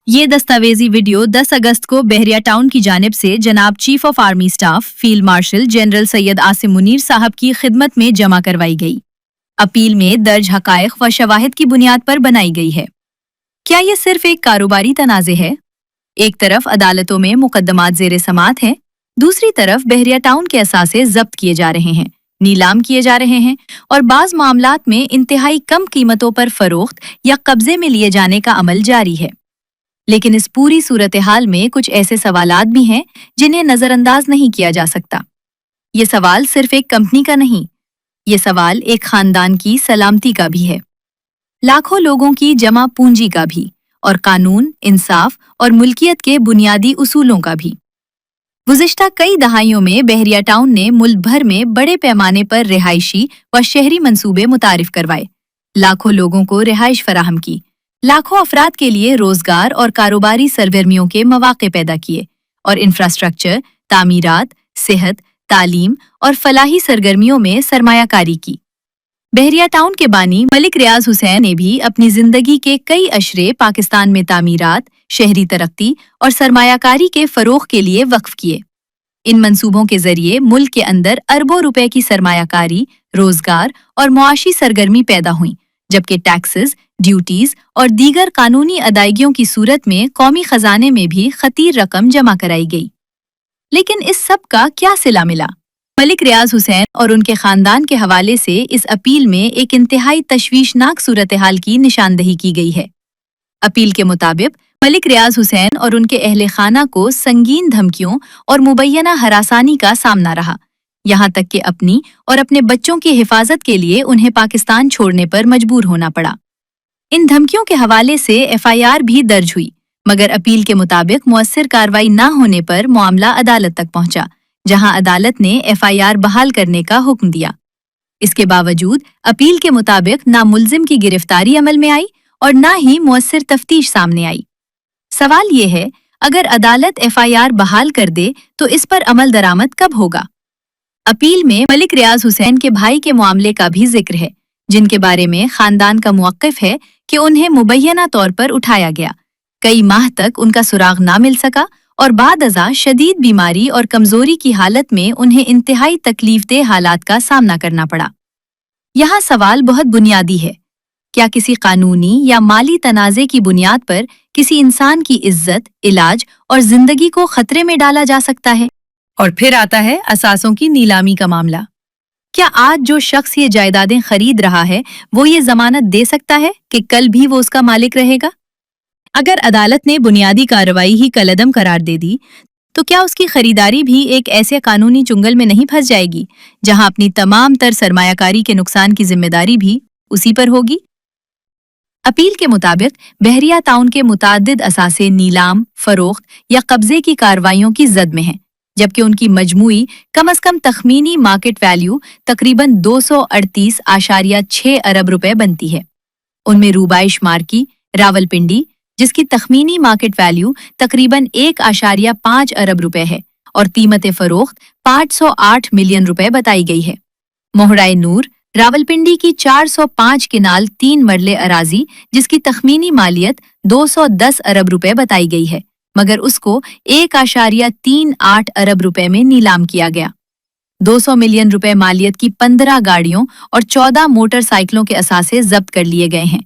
ये दस्तावेजी वीडियो 10 अगस्त को बहरिया टाउन की जानिब से जनाब chief of army staff field marshal general Syed Asim Munir साहब की खिदमत में जमा करवाई गई। अपील में दर्ज हकायक व शवाहिद की बुनियाद पर बनाई गई है। क्या ये सिर्फ एक कारोबारी तनाज़े है? एक तरफ अदालतों में मुकदमात ज़ेरे समात हैं, दूसरी तरफ बहरिया टाउन के असासे जब्त किए जा रहे हैं, नीलाम किए जा रहे हैं और बाज़ मामलात में इंतहाई कम कीमतों पर फरोख्त या कब्जे में लिए जाने का अमल जारी है। लेकिन इस पूरी सूरत हाल में कुछ ऐसे सवालात भी हैं जिन्हें नज़रअंदाज नहीं किया जा सकता। ये सवाल सिर्फ एक कंपनी का नहीं, ये सवाल एक खानदान की सलामती का भी है, लाखों लोगों की जमा पूंजी का भी, और कानून, इंसाफ और मुल्कियत के बुनियादी उसूलों का भी। गुज़िश्ता कई दहाइयों में बहरिया टाउन ने मुल्क भर में बड़े पैमाने पर रिहायशी व शहरी मंसूबे मुतारिफ करवाए, लाखों लोगों को रिहाइश फराहम की, लाखों अफराद के लिए रोजगार और कारोबारी सरगर्मियों के मौके पैदा किए और इंफ्रास्ट्रक्चर, तामीरात, सेहत, तालीम और फलाही सरगर्मियों में सरमायाकारी की। बहरिया टाउन के बानी मलिक रियाज हुसैन ने भी अपनी जिंदगी के कई अशरे पाकिस्तान में तामीरात, शहरी तरक्की और सरमायाकारी के फरोग के लिए वक्फ किए। इन मंसूबों के जरिए मुल्क के अंदर अरबों रुपए की सरमायाकारी, रोजगार और मुआशी सरगर्मी पैदा हुई, जबकि टैक्सेस, ड्यूटीज और दीगर कानूनी अदायगियों की सूरत में कौमी खजाने में भी खतीर रकम जमा कराई गई। लेकिन इस सब का क्या सिला मिला? मलिक रियाज हुसैन और उनके खानदान के हवाले से इस अपील में एक इंतहाई तशवीशनाक सूरत हाल की निशानदही की गई है। अपील के मुताबिक मलिक रियाज हुसैन और उनके अहले खाना को संगीन धमकियों और मुबैना हरासानी का सामना रहा, यहाँ तक कि अपनी और अपने बच्चों की हिफाजत के लिए उन्हें पाकिस्तान छोड़ने पर मजबूर होना पड़ा। इन धमकियों के हवाले से FIR भी दर्ज हुई, मगर अपील के मुताबिक मुअस्सिर कार्रवाई न होने पर मामला अदालत तक पहुंचा, जहां अदालत ने FIR बहाल करने का हुक्म दिया। इसके बावजूद अपील के मुताबिक ना मुल्जिम की गिरफ्तारी अमल में आई और न ही मुअस्सिर तफ्तीश सामने आई। सवाल ये है, अगर अदालत FIR बहाल कर दे तो इस पर अमल दरामद कब होगा? अपील में मलिक रियाज हुसैन के भाई के मामले का भी जिक्र है, जिनके बारे में खानदान का मुवक्किफ है कि उन्हें मुबैना तौर पर उठाया गया, कई माह तक उनका सुराग ना मिल सका और बाद अज़ा शदीद बीमारी और कमजोरी की हालत में उन्हें इंतहाई तकलीफदेह हालात का सामना करना पड़ा। यहाँ सवाल बहुत बुनियादी है, क्या किसी कानूनी या माली तनाज़े की बुनियाद पर किसी इंसान की इज्जत, इलाज और जिंदगी को खतरे में डाला जा सकता है? और फिर आता है असासों की नीलामी का मामला। क्या आज जो शख्स ये जायदादें खरीद रहा है वो ये जमानत दे सकता है कि कल भी वो उसका मालिक रहेगा? अगर अदालत ने बुनियादी कार्रवाई ही कलअदम करार दे दी तो क्या उसकी खरीदारी भी एक ऐसे कानूनी चुंगल में नहीं फंस जाएगी जहां अपनी तमाम तर सरमायाकारी के नुकसान की जिम्मेदारी भी उसी पर होगी? अपील के मुताबिक बहरिया टाउन के मुताद्दिद असासे नीलाम, फरोख्त या कब्जे की कार्रवाइयों की जद में हैं, जबकि उनकी मजमूई कम अज कम तखमीनी मार्केट वैल्यू तकरीबन 238.6 अरब रुपए बनती है। उनमें रूबाइश मार्की, रावलपिंडी, जिसकी तखमीनी मार्केट वैल्यू तकरीबन 1.5 अरब रुपए है और कीमत फरोख्त 508 मिलियन रुपए बताई गई है। मोहराए नूर, रावलपिंडी की 405 किनाल 3 मरले अराजी, जिसकी तखमीनी मालियत 210 अरब रुपए बताई गई है, मगर उसको 1.38 अरब रुपए में नीलाम किया गया। 200 मिलियन रुपए मालियत की 15 गाड़ियों और 14 मोटरसाइकिलों के असासे जब्त कर लिए गए हैं।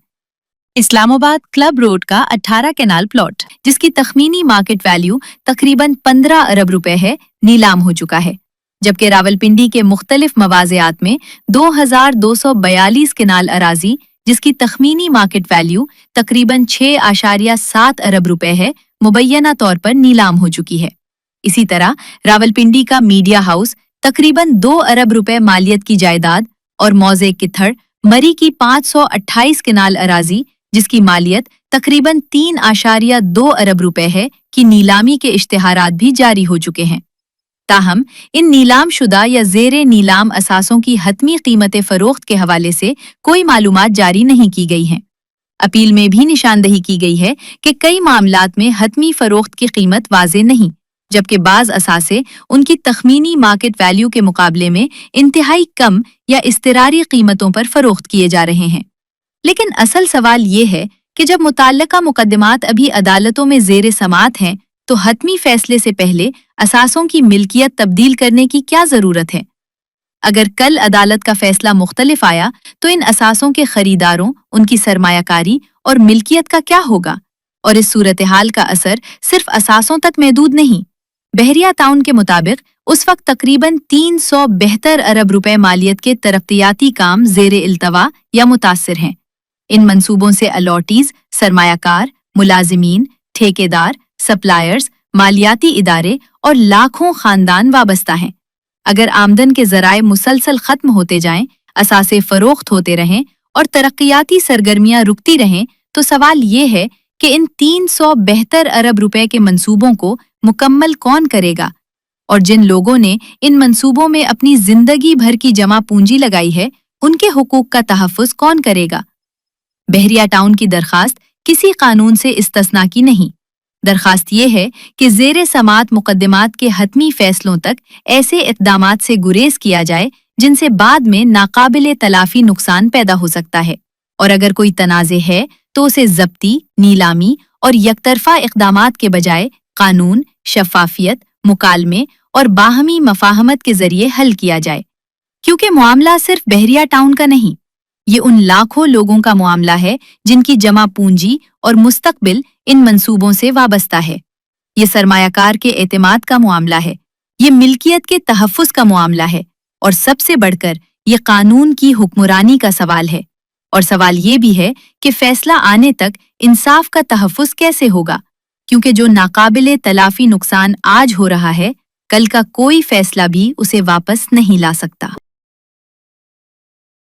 इस्लामाबाद क्लब रोड का 18 केनाल प्लॉट, जिसकी तखमीनी मार्केट वैल्यू तकरीबन 15 अरब रुपए है, नीलाम हो चुका है, जबकि रावलपिंडी के मुख्तलिफ मवाज़ियात में 2242 किनाल अराजी, जिसकी तखमीनी मार्केट वैल्यू तकरीबन 6.7 अरब रुपए है, मुबैना तौर पर नीलाम हो चुकी है। इसी तरह रावलपिंडी का मीडिया हाउस तकरीबन 2 अरब रुपए मालियत की जायदाद और मौजे किथड़ मरी की 528 किनाल अराजी, जिसकी मालियत तकरीबन 3.2 अरब रुपए है, की नीलामी के इश्तिहारात भी जारी हो चुके हैं। ताहम इन नीलाम शुदा या ज़ेरे नीलाम असासों की हतमी कीमत फरोख्त के हवाले से कोई मालूमात जारी नहीं की गई हैं। अपील में भी निशानदही की गई है कि कई मामलात में हतमी फरोख्त की कीमत वाज़े नहीं, जबकि बाज़ असासे उनकी तखमीनी मार्केट वैल्यू के मुकाबले में इंतहाई कम या इस्तरारी कीमतों पर फरोख्त किए जा रहे हैं। लेकिन असल सवाल ये है कि जब मुताल्लिका मुकदमात अभी अदालतों में ज़ेर समात हैं, तो हतमी फैसले से पहले असासों की मिल्कियत तब्दील करने की क्या ज़रूरत है? अगर कल अदालत का फैसला मुख्तलिफ आया, तो इन असासों के खरीदारों, उनकी सरमायाकारी और मिल्कियत का क्या होगा? और इस सूरत हाल का असर सिर्फ असासों तक महदूद नहीं। बहरिया टाउन के मुताबिक उस वक्त तकरीबन 372 अरब रुपए मालियत के तरक्याती काम ज़ेर इल्तवा या मुतासिर हैं। इन मंसूबों से अलॉटीज, सरमायाकार, मुलाजिमीन, ठेकेदार, सप्लायर्स, मालियाती इदारे और लाखों खानदान वाबस्ता हैं। अगर आमदन के जराए मुसलसल खत्म होते जाएं, असासे फरोख्त होते रहें और तरक्याती सरगर्मियां रुकती रहें, तो सवाल ये है कि इन 372 अरब रुपए के मंसूबों को मुकम्मल कौन करेगा? और जिन लोगों ने इन मंसूबों में अपनी जिंदगी भर की जमा पूंजी लगाई है, उनके हुकूक का तहफ़्फ़ुज़ कौन करेगा? बहरिया टाउन की दरखास्त किसी कानून से इस्तस्ना की नहीं। दरखास्त ये है कि ज़ेरे समात मुकदमात के हतमी फैसलों तक ऐसे इक़दामात से गुरेज किया जाए जिनसे बाद में नाकाबिले तलाफी नुकसान पैदा हो सकता है, और अगर कोई तनाज़े है तो उसे ज़ब्ती, नीलामी और यकतरफा इक़दामात के बजाय कानून, शफ़ाफियत, मुकालमे और बाहमी मफाहमत के जरिए हल किया जाए। क्योंकि मामला सिर्फ बहरिया टाउन का नहीं, ये उन लाखों लोगों का मामला है जिनकी जमा पूंजी और मुस्तकबिल इन मंसूबों से वाबस्ता है। ये सरमायाकार के एतमाद का मामला है, ये मिल्कियत के तहफ़्फ़ुज़ का मामला है, और सबसे बढ़कर ये कानून की हुक्मरानी का सवाल है। और सवाल ये भी है कि फैसला आने तक इंसाफ का तहफ़्फ़ुज़ कैसे होगा, क्योंकि जो नाकाबिले तलाफी नुकसान आज हो रहा है, कल का कोई फैसला भी उसे वापस नहीं ला सकता।